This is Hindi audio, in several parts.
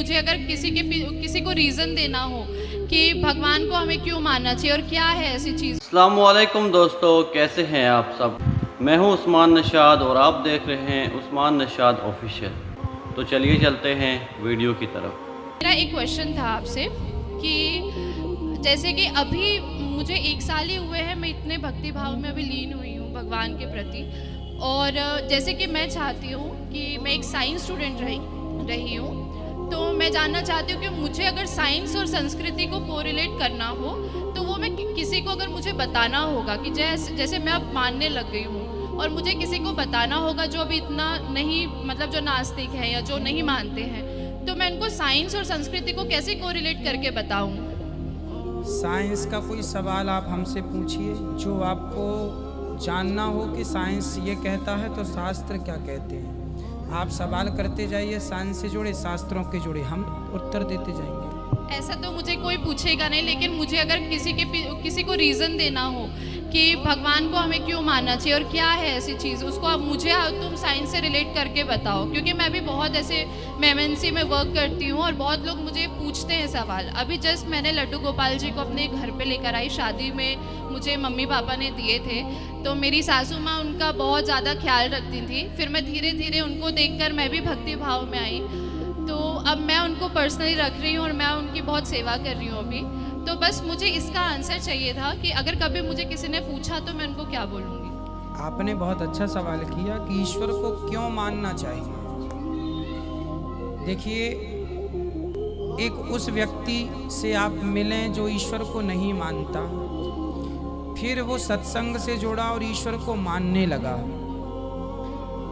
मुझे अगर किसी को रीज़न देना हो कि भगवान को हमें क्यों मानना चाहिए और क्या है ऐसी चीज़। अस्सलाम वालेकुम दोस्तों, कैसे हैं आप सब। मैं हूं उस्मान नशाद और आप देख रहे हैं उस्मान नशाद ऑफिशियल। तो चलिए चलते हैं वीडियो की तरफ। मेरा एक क्वेश्चन था आपसे कि जैसे कि अभी मुझे 1 साल ही हुए हैं, मैं इतने भक्ति भाव में अभी लीन हुई हूँ भगवान के प्रति। और जैसे कि मैं चाहती हूँ कि मैं एक साइंस स्टूडेंट रही हूँ, तो मैं जानना चाहती हूँ कि मुझे अगर साइंस और संस्कृति को कोरिलेट करना हो तो वो मैं किसी को अगर मुझे बताना होगा कि जैसे मैं अब मानने लग गई हूँ और मुझे किसी को बताना होगा जो अभी इतना नहीं, मतलब जो नास्तिक हैं या जो नहीं मानते हैं, तो मैं उनको साइंस और संस्कृति को कैसे कोरिलेट करके बताऊं। साइंस का कोई सवाल आप हमसे पूछिए जो आपको जानना हो कि साइंस ये कहता है तो शास्त्र क्या कहते हैं। आप सवाल करते जाइए, साइंस से जुड़े, शास्त्रों के जुड़े, हम उत्तर देते जाएंगे। ऐसा तो मुझे कोई पूछेगा नहीं, लेकिन मुझे अगर किसी को रीज़न देना हो कि भगवान को हमें क्यों मानना चाहिए और क्या है ऐसी चीज़, उसको अब मुझे तुम साइंस से रिलेट करके बताओ। क्योंकि मैं भी बहुत ऐसे MNC में वर्क करती हूँ और बहुत लोग मुझे पूछते हैं सवाल। अभी जस्ट मैंने लड्डू गोपाल जी को अपने घर पे लेकर आई, शादी में मुझे मम्मी पापा ने दिए थे, तो मेरी सासू माँ उनका बहुत ज़्यादा ख्याल रखती थी। फिर मैं धीरे धीरे उनको देखकर मैं भी भक्ति भाव में आई, तो अब मैं उनको पर्सनली रख रही हूँ और मैं उनकी बहुत सेवा कर रही हूँ अभी। तो बस मुझे इसका आंसर चाहिए था कि अगर कभी मुझे किसी ने पूछा तो मैं उनको क्या बोलूँगी। आपने बहुत अच्छा सवाल किया कि ईश्वर को क्यों मानना चाहिए। देखिए, एक उस व्यक्ति से आप मिलें जो ईश्वर को नहीं मानता, फिर वो सत्संग से जुड़ा और ईश्वर को मानने लगा,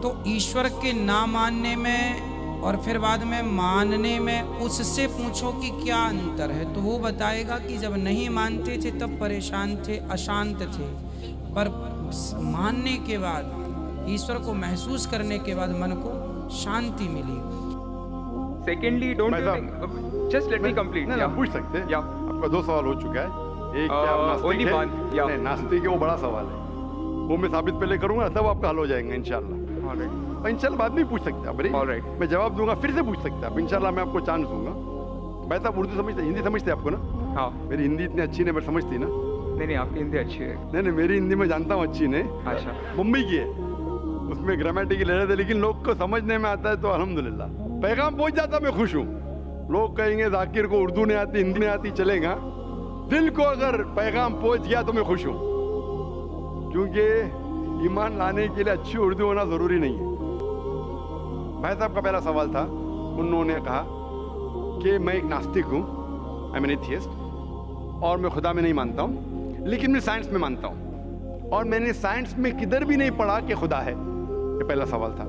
तो ईश्वर के ना मानने में और फिर बाद में मानने में उससे पूछो कि क्या अंतर है, तो वो बताएगा कि जब नहीं मानते थे तब परेशान थे, अशांत थे, पर मानने के बाद, ईश्वर को महसूस करने के बाद मन को शांति मिली। Secondly, don't you think, just let me complete. नहीं, Yeah. आप पूछ सकते हैं। Yeah. आपका 2 सवाल हो चुका है। एक क्या आप नास्तिक only है? one. Yeah. नहीं, नास्तिक है, वो बड़ा सवाल है, वो मैं साबित पहले करूंगा तब आपका हल हो जाएगा इंशाल्लाह। Alright. और इंशाल्लाह बाद में पूछ सकते हैं आप। अरे, Alright. मैं जवाब दूंगा, फिर से पूछ सकते हैं आप। इंशाल्लाह मैं आपको चांस दूंगा। भाई साहब उर्दू समझते, हिंदी समझते हैं आपको ना? हाँ। मेरी हिंदी इतनी अच्छी नहीं, मैं समझती ना। नहीं, आपकी हिंदी अच्छी है। नहीं, मेरी हिंदी में जानता हूँ अच्छी नहीं। अच्छा। मुंबई की है, उसमें ग्रामेटिकल एरर है, लेकिन लोग को समझने में आता है तो अल्हम्दुलिल्लाह। पैगाम पहुंच जाता, मैं खुश हूँ। लोग कहेंगे जाकिर को उर्दू नहीं आती, हिंदी नहीं आती, चलेगा। दिल को अगर पैगाम पहुंच गया तो मैं खुश हूँ, क्योंकि ईमान लाने के लिए अच्छी उर्दू होना जरूरी नहीं है। भाई साहब का पहला सवाल था, उन्होंने कहा कि मैं एक नास्तिक हूँ, आई एम एन एथियस्ट, और मैं खुदा में नहीं मानता हूँ, लेकिन मैं साइंस में मानता हूँ, और मैंने साइंस में किधर भी नहीं पढ़ा कि खुदा है। ये पहला सवाल था।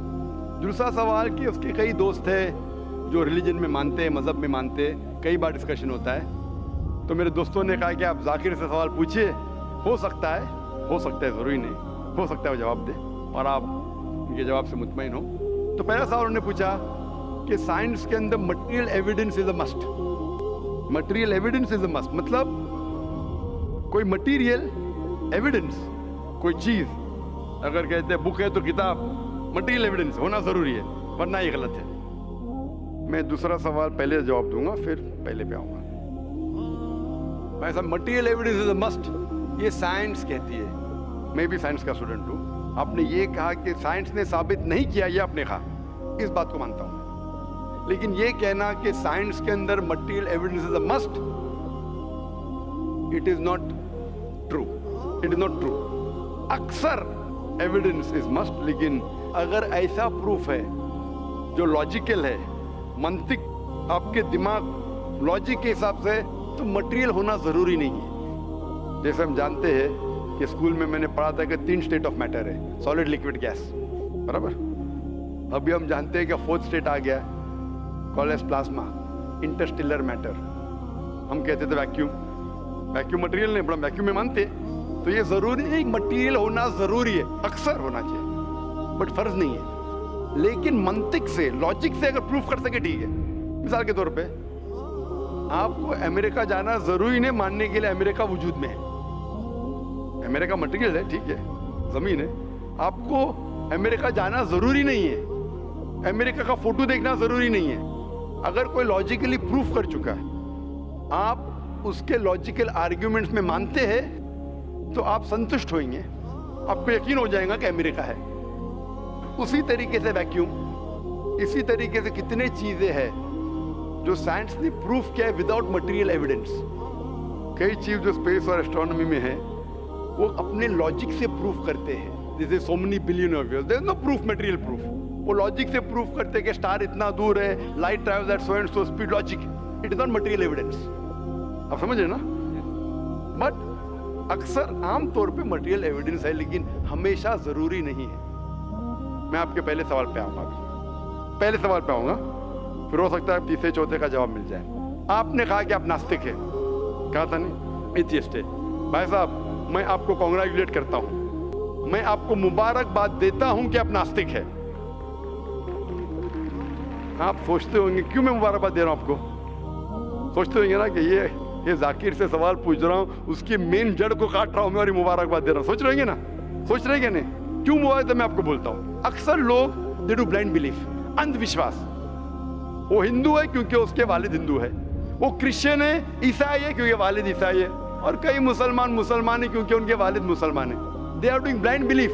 दूसरा सवाल कि उसके कई दोस्त हैं जो रिलीजन में मानते हैं, मज़हब में मानते हैं, कई बार डिस्कशन होता है, तो मेरे दोस्तों ने कहा कि आप जाकिर से सवाल पूछिए, हो सकता है, ज़रूरी नहीं, हो सकता है वो जवाब दे और आप उनके जवाब से मुतमईन हो। तो पहला सवाल उन्होंने पूछा कि साइंस के अंदर material evidence is a must. Material evidence is a must मतलब कोई मटेरियल एविडेंस, कोई चीज़ अगर कहते हैं बुक है तो किताब, मटेरियल एविडेंस होना ज़रूरी है, वरना ये गलत है। मैं दूसरा सवाल पहले जवाब दूंगा, फिर पहले पे आऊंगा। मैं सब material evidence is a must, ये साइंस कहती है। मैं भी साइंस का स्टूडेंट हूँ। आपने ये कहा कि साइंस ने साबित नहीं किया, ये आपने कहा, इस बात को मानता हूँ, लेकिन ये कहना कि साइंस के अंदर material evidence is a must, it is not true, it is not true. अक्सर एविडेंस इज मस्ट, लेकिन अगर ऐसा प्रूफ है जो लॉजिकल है, मंतिक, आपके दिमाग लॉजिक के हिसाब से, तो मटेरियल होना जरूरी नहीं है। जैसे हम जानते हैं कि स्कूल में मैंने पढ़ा था कि 3 स्टेट ऑफ मैटर है, सॉलिड, लिक्विड, गैस, बराबर। अभी हम जानते हैं कि 4th स्टेट आ गया, कॉलेज प्लाज्मा, इंटरस्टेलर मैटर। हम कहते थे वैक्यूम, वैक्यूम मटेरियल नहीं, बड़ा वैक्यूम में मानते। तो ये जरूरी नहीं, मटेरियल होना जरूरी है, अक्सर होना चाहिए, बट फर्ज नहीं है। लेकिन मंतिक से, लॉजिक से अगर प्रूफ कर सके ठीक है। मिसाल के तौर पे आपको अमेरिका जाना जरूरी नहीं मानने के लिए अमेरिका वजूद में है। अमेरिका मटेरियल है, ठीक है, जमीन है, आपको अमेरिका जाना जरूरी नहीं है, अमेरिका का फोटो देखना जरूरी नहीं है, अगर कोई लॉजिकली प्रूफ कर चुका है, आप उसके लॉजिकल आर्ग्यूमेंट्स में मानते हैं, तो आप संतुष्ट होंगे, आपको यकीन हो जाएगा कि अमेरिका है। उसी तरीके से वैक्यूम, इसी तरीके से कितने चीजें हैं जो साइंस ने प्रूफ किया है विदाउट मटेरियल एविडेंस। कई चीज जो स्पेस और एस्ट्रोनॉमी में है वो अपने लॉजिक से प्रूफ करते हैं, जैसे so many billion of years, there is no proof, material proof. वो लॉजिक से प्रूफ करते हैं कि स्टार इतना दूर है, light travels at so and so speed, logic, it is not material evidence. आप समझ रहे ना? बट अक्सर आमतौर पे मटेरियल एविडेंस है, लेकिन हमेशा जरूरी नहीं है। मैं आपके पहले सवाल पे आऊंगा, अभी पहले सवाल पे आऊंगा, फिर हो सकता है तीसरे चौथे का जवाब मिल जाए। आपने कहा कि आप नास्तिक है, कहा था नहीं, एथियस्ट है। भाई साहब, मैं आपको कॉन्ग्रेचुलेट करता हूं, मैं आपको मुबारकबाद देता हूं कि आप नास्तिक है। आप सोचते होंगे क्यों मैं मुबारकबाद दे रहा हूं आपको? सोचते होंगे ना कि ये जाकिर से सवाल पूछ रहा हूं, उसकी मेन जड़ को काट रहा हूं मैं और ये मुबारकबाद दे रहा हूं। सोच रहे ना? सोच रहे हैं नहीं? क्यों मुबारक? मैं आपको बोलता हूं, अक्सर लोग दे डू ब्लाइंड बिलीफ, अंधविश्वास। वो हिंदू है क्योंकि उसके वालिद हिंदू है, वो क्रिश्चियन है, ईसाई है क्योंकि वालिद ईसाई है, और कई मुसलमान है क्योंकि उनके वालिद मुसलमान है। They are doing blind belief,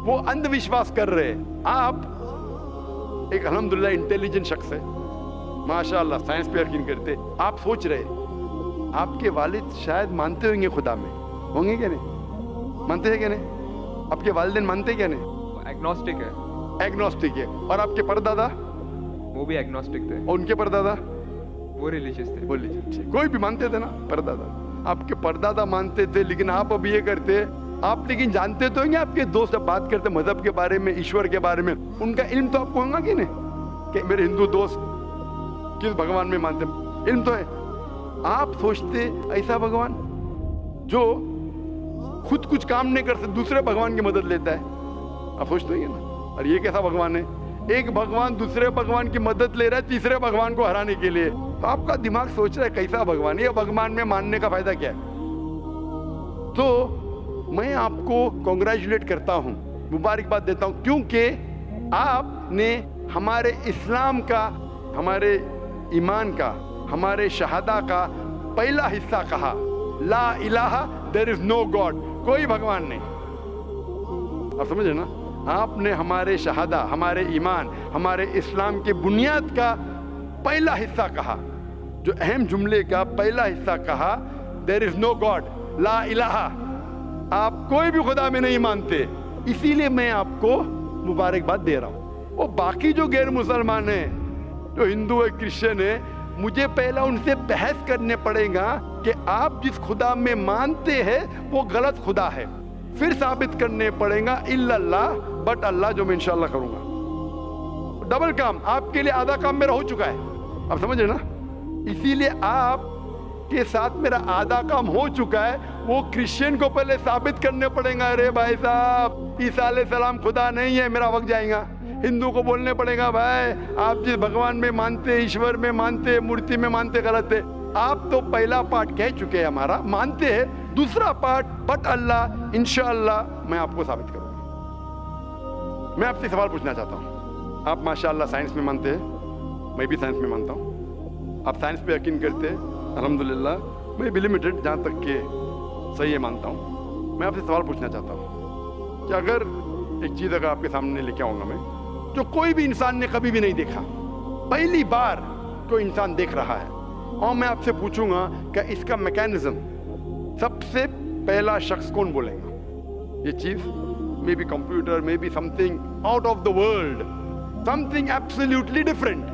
वो अंधविश्वास कर रहे हैं। आप एक अल्हम्दुलिल्लाह इंटेलिजेंट शख्स है, माशाअल्लाह, साइंस पे यकीन करते। आप सोच रहे आपके वालिद शायद मानते होंगे खुदा में, होंगे क्या नहीं? मानते हैं क्या नहीं? आपके वालिदैन मानते क्या नहीं? एग्नोस्टिक है। एग्नोस्टिक है। और आपके परदादा? वो भी एग्नोस्टिक थे। और उनके परदादा? वो रिलीजियस थे। वो रिलीजियस, कोई भी मानते थे ना, परदादा। आपके परदादा मानते थे, लेकिन आप अब ये करते। आप लेकिन जानते तो होंगे, आपके दोस्त जब बात करते मजहब के बारे में, ईश्वर के बारे में, उनका इल्म तो आपको होगा कि नहीं, कि मेरे हिंदू दोस्त किस भगवान में मानते, इल्म तो है। आप सोचते ऐसा भगवान जो खुद कुछ काम नहीं कर सकते, दूसरे भगवान की मदद लेता है, आप सोचते होंगे ना? और ये कैसा भगवान है? एक भगवान दूसरे भगवान की मदद ले रहा है तीसरे भगवान को हराने के लिए। तो आपका दिमाग सोच रहा है कैसा भगवान, ये भगवान में मानने का फायदा क्या है? तो मैं आपको कॉन्ग्रेचुलेट करता हूं, मुबारकबाद देता हूं, क्योंकि आपने हमारे इस्लाम का, हमारे ईमान का, हमारे शहादा का पहला हिस्सा कहा, ला इलाहा, देयर इज नो गॉड, कोई भगवान नहीं। आप समझे ना? आपने हमारे शहादा, हमारे ईमान, हमारे इस्लाम की बुनियाद का पहला हिस्सा कहा, जो अहम जुमले का पहला हिस्सा कहा, देयर इज नो गॉड, ला इलाहा, आप कोई भी खुदा में नहीं मानते, इसीलिए मैं आपको मुबारकबाद दे रहा हूं। वो बाकी जो गैर मुसलमान है, जो हिंदू है, क्रिश्चियन है, मुझे पहला उनसे बहस करने पड़ेगा कि आप जिस खुदा में मानते हैं वो गलत खुदा है, फिर साबित करने पड़ेगा इल्लल्लाह, बट अल्लाह, जो मैं इंशाल्लाह करूंगा। डबल काम, आपके लिए आधा काम मेरा हो चुका है, आप समझ रहे ना? इसीलिए आप के साथ मेरा आधा काम हो चुका है, वो क्रिश्चियन को पहले साबित करने पड़ेगा, अरे भाई साहब ईसा अलैहिस्सलाम खुदा नहीं है, मेरा वक्त जाएगा। हिंदू को बोलने पड़ेगा, भाई आप जिस भगवान में मानते, ईश्वर में मानते, मूर्ति में मानते, गलत है। आप तो पहला पार्ट कह चुके हैं हमारा, मानते हैं, दूसरा पार्ट बट अल्लाह, इंशाअल्लाह मैं आपको साबित करूंगा। मैं आपसे सवाल पूछना चाहता हूं, आप माशाअल्लाह साइंस में मानते हैं, मैं भी साइंस में मानता हूं, आप साइंस पे यकीन करते हैं, अल्हम्दुलिल्लाह, मैं भी लिमिटेड जहाँ तक के सही है मानता हूँ। मैं आपसे सवाल पूछना चाहता हूँ कि अगर एक चीज़ अगर आपके सामने लेके आऊँगा मैं, जो कोई भी इंसान ने कभी भी नहीं देखा, पहली बार कोई इंसान देख रहा है, और मैं आपसे पूछूंगा कि इसका मैकेनिज्म, सबसे पहला शख्स कौन बोलेगा? ये चीज़ maybe computer, maybe something out of the world, something absolutely different,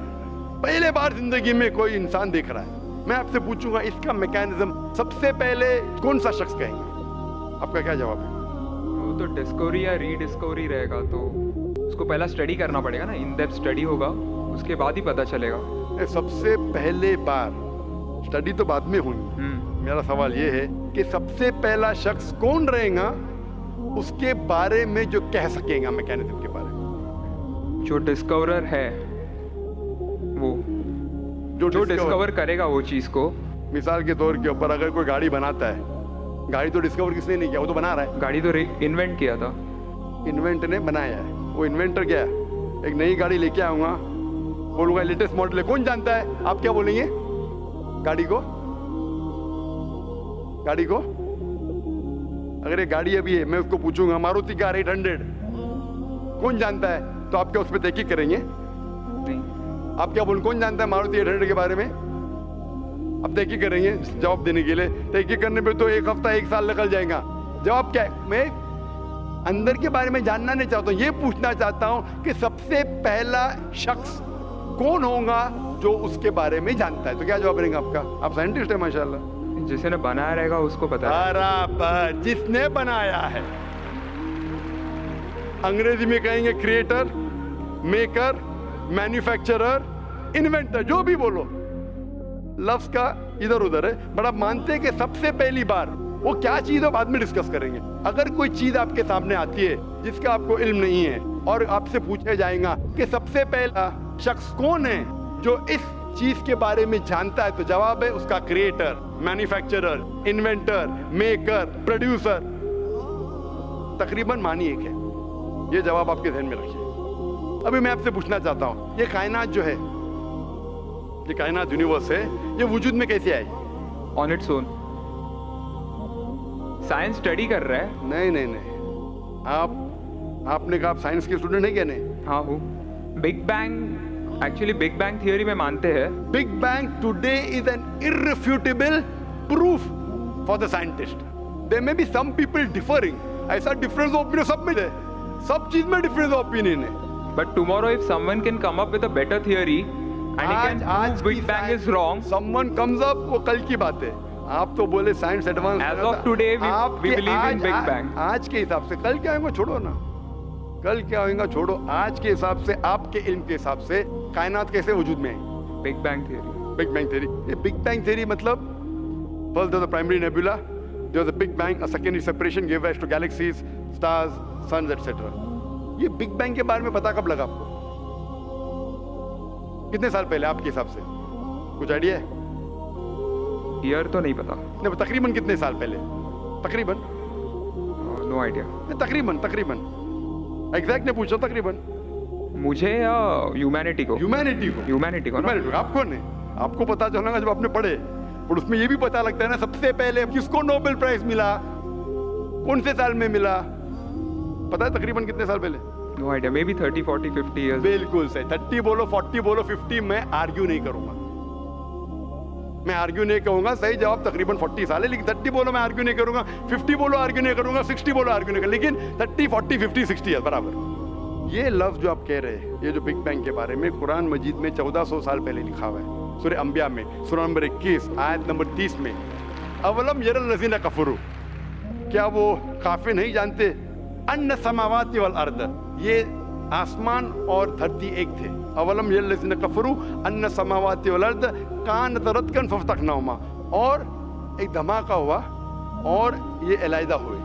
पहले बार जिंदगी में कोई इंसान देख रहा है। मैं आपसे पूछूंगा इसका मैकेनिज्म सबसे पहले कौन सा शख्स कहेंगे? आपका क्या जवाब है? वो तो डिस्कवरी या रीडिस्कवरी रहेगा, तो उसको पहला स्टडी करना पड़ेगा ना, इन डेप्थ स्टडी होगा, उसके बाद ही पता चलेगा। सबसे पहले बार स्टडी तो बाद में हुई। मेरा सवाल ये है कि सबसे पहला शख्स कौन रहेगा उसके बारे में जो कह सकेगा मैकेनिज्म के बारे में? जो डिस्कवरर है, वो जो डिस्कवर करेगा वो चीज को। मिसाल के तौर के ऊपर अगर कोई गाड़ी बनाता है, गाड़ी तो डिस्कवर किसने नहीं किया, वो तो बना रहा है। गाड़ी तो इन्वेंट किया था, इन्वेंट ने बनाया है। वो इन्वेंटर क्या है? एक नई गाड़ी लेके आऊंगा, बोलूंगा लेटेस्ट मॉडल है, कौन जानता है? आप क्या बोलेंगे? गाड़ी को अगर ये गाड़ी अभी है, मैं उसको पूछूंगा मारुति कार 800 कौन जानता है, तो आप क्या उस पर तहकीक करेंगे? नहीं। आप क्या बोल, कौन जानता है मारुति 800 के बारे में? अब तहकीक करेंगे जवाब देने के लिए। तहकीक करने पे तो 1 हफ्ता 1 साल निकल जाएगा। जवाब क्या है? मैं अंदर के बारे में जानना नहीं चाहता हूँ, ये पूछना चाहता हूँ कि सबसे पहला शख्स कौन होगा जो उसके बारे में जानता है। तो क्या जवाब रहेगा आपका? आप साइंटिस्ट है माशाल्लाह। जिसने बनाया रहेगा उसको पता है। बराबर, जिसने बनाया है। अंग्रेजी में कहेंगे क्रिएटर, मेकर, मैन्युफैक्चरर, इन्वेंटर, जो भी बोलो, लफ्ज का इधर उधर है, बट आप मानते हैं कि सबसे पहली बार वो क्या चीज है बाद में डिस्कस करेंगे। अगर कोई चीज आपके सामने आती है जिसका आपको इल्म नहीं है और आपसे पूछा जाएगा कि सबसे पहला शख्स कौन है जो इस चीज के बारे में जानता है, तो जवाब है उसका creator, manufacturer, inventor, maker, producer. तकरीबन मानी एक है। ये जवाब आपके ध्यान में रखिए। अभी मैं आपसे पूछना चाहता हूं, ये कायनात जो है, ये कायनात यूनिवर्स है, ये वजूद में कैसे आई? On its own. Science study कर रहा है। नहीं, आपने कहा आप साइंस के स्टूडेंट है क्या? नहीं। हाँ हूँ। Big bang, actually big bang theory में मानते हैं। Big bang today is an irrefutable proof for the scientist. There may be some people differing, ऐसा डिफरेंस ऑफ ओपिनियन सब में है, सब चीज में डिफरेंस ऑफ ओपिनियन है। But tomorrow if someone can come up with a better theory and he can prove big bang is wrong, someone comes up, वो कल की बात है। आप तो बोले science advance. Age of today we believe in big bang. आज के हिसाब से, कल क्या होगा छोड़ो ना, कल क्या होगा छोड़ो, आज के हिसाब से, आपके इल्म के हिसाब से कायनात कैसे वजूद में आई? Big bang theory. Big bang theory. ये बिग बैंग थियोरी मतलब first there was a primary nebula, there was a big bang, a secondary separation give rise to galaxies, stars, suns etcetera. ये बिग बैंग के बारे में पता कब लगा आपको? कितने साल पहले आपके हिसाब से? कुछ आइडिया है? ईयर तो नहीं पता। नहीं, तकरीबन कितने साल पहले? तकरीबन? No idea. तकरीबन एग्जैक्ट ने पूछा, तकरीबन। मुझे या ह्यूमैनिटी को? ह्यूमैनिटी को ना? आप कौन है? आपको पता चलेगा जब आपने पढ़े, और उसमें ये भी पता लगता है ना सबसे पहले किसको नोबेल प्राइज मिला, कौन से साल में मिला, पता है तकरीबन कितने साल पहले? No idea, maybe 30, 40, 50 years. बिल्कुल सही। 30 बोलो, 40 बोलो, 50, मैं आर्ग्यू नहीं करूंगा, मैं आर्ग्यू नहीं कहूंगा। सही जवाब तकरीबन 40 साल है, लेकिन 30 बोलो मैं आर्ग्यू नहीं करूंगा, 50 बोलो आर्ग्यू नहीं करूंगा, 60 बोलो आर्ग्यू नहीं करूंगा, लेकिन 30, 40, 50, 60 है बराबर। ये लफ्ज जो आप कह रहे हैं, ये जो बिग बैंग के बारे में कुरान मजीद में 1400 साल पहले लिखा हुआ है, सूरह अंबिया में, सूरह नंबर 21 आयत नंबर 30 में, अवलम यरल लज़ीना कफरू, क्या वो काफिर नहीं जानते, अन्ना समावाति वल अर्द, ये आसमान और धरती एक थे। अवलम यरल लज़ीना कफरू अन्ना समावाति वल अर्द कानत रतकन फफ्तकनाहुमा, और एक धमाका हुआ और ये अलहदा हुए।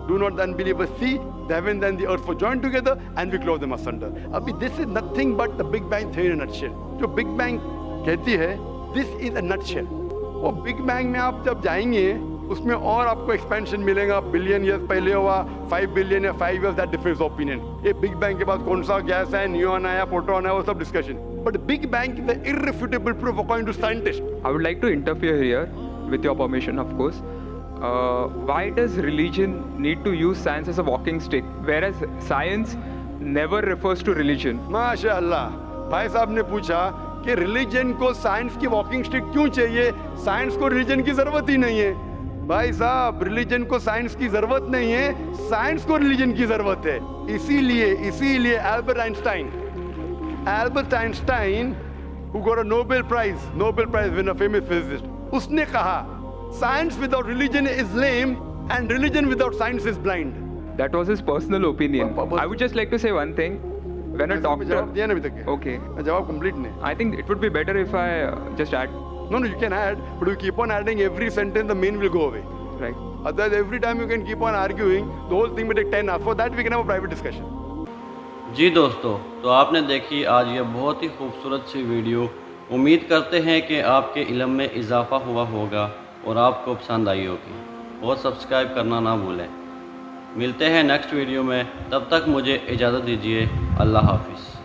Do not the unbelievers see the heavens and the earth were joined together and we clove them asunder. अभी this is nothing but the Big Bang theory in a nutshell. जो Big Bang कहती है, this is a nutshell. वो Big Bang में आप जब जाएंगे उसमें और आपको एक्सपेंशन मिलेगा, बिलियन ईयर्स पहले हुआ, 5 बिलियन या 5 ईयर्स, दैट डिफरेंस ओपिनियन। ये बिग बैंग के बाद कौन सा गैस है, न्यूट्रॉन आया, प्रोटॉन आया, वो सब discussion. But big bang is the irrefutable proof according to scientist. I would like to interfere here, with your permission, of course. Why does religion need to use science as a walking stick, whereas science never refers to religion? माशाअल्लाह, भाई साहब ने पूछा कि रिलीजन को साइंस की वॉकिंग स्टिक क्यों चाहिए, साइंस को रिलीजन की जरूरत ही नहीं है। भाई साहब, रिलीजन को साइंस की जरूरत नहीं है, साइंस को रिलीजन की जरूरत है। इसीलिए Albert Einstein who got a Nobel Prize winner, famous physicist, उसने कहा science without religion is lame and religion without science is blind. That was his personal opinion. I would just like to say one thing. When a doctor... जवाब दिया ना अभी तक? Okay. जवाब कंप्लीट नहीं। I think it would be better if I just add. No, you can add, but you keep on adding every sentence, the meaning will go away. Right. Otherwise, every time you can keep on arguing, the whole thing will take 10 hours. For that, we can have a private discussion. जी दोस्तों, तो आपने देखी आज ये बहुत ही खूबसूरत सी वीडियो। उम्मीद करते हैं कि आपके इल्म में इजाफ़ा हुआ होगा और आपको पसंद आई होगी, और सब्सक्राइब करना ना भूलें। मिलते हैं नेक्स्ट वीडियो में, तब तक मुझे इजाज़त दीजिए। अल्लाह हाफिज़।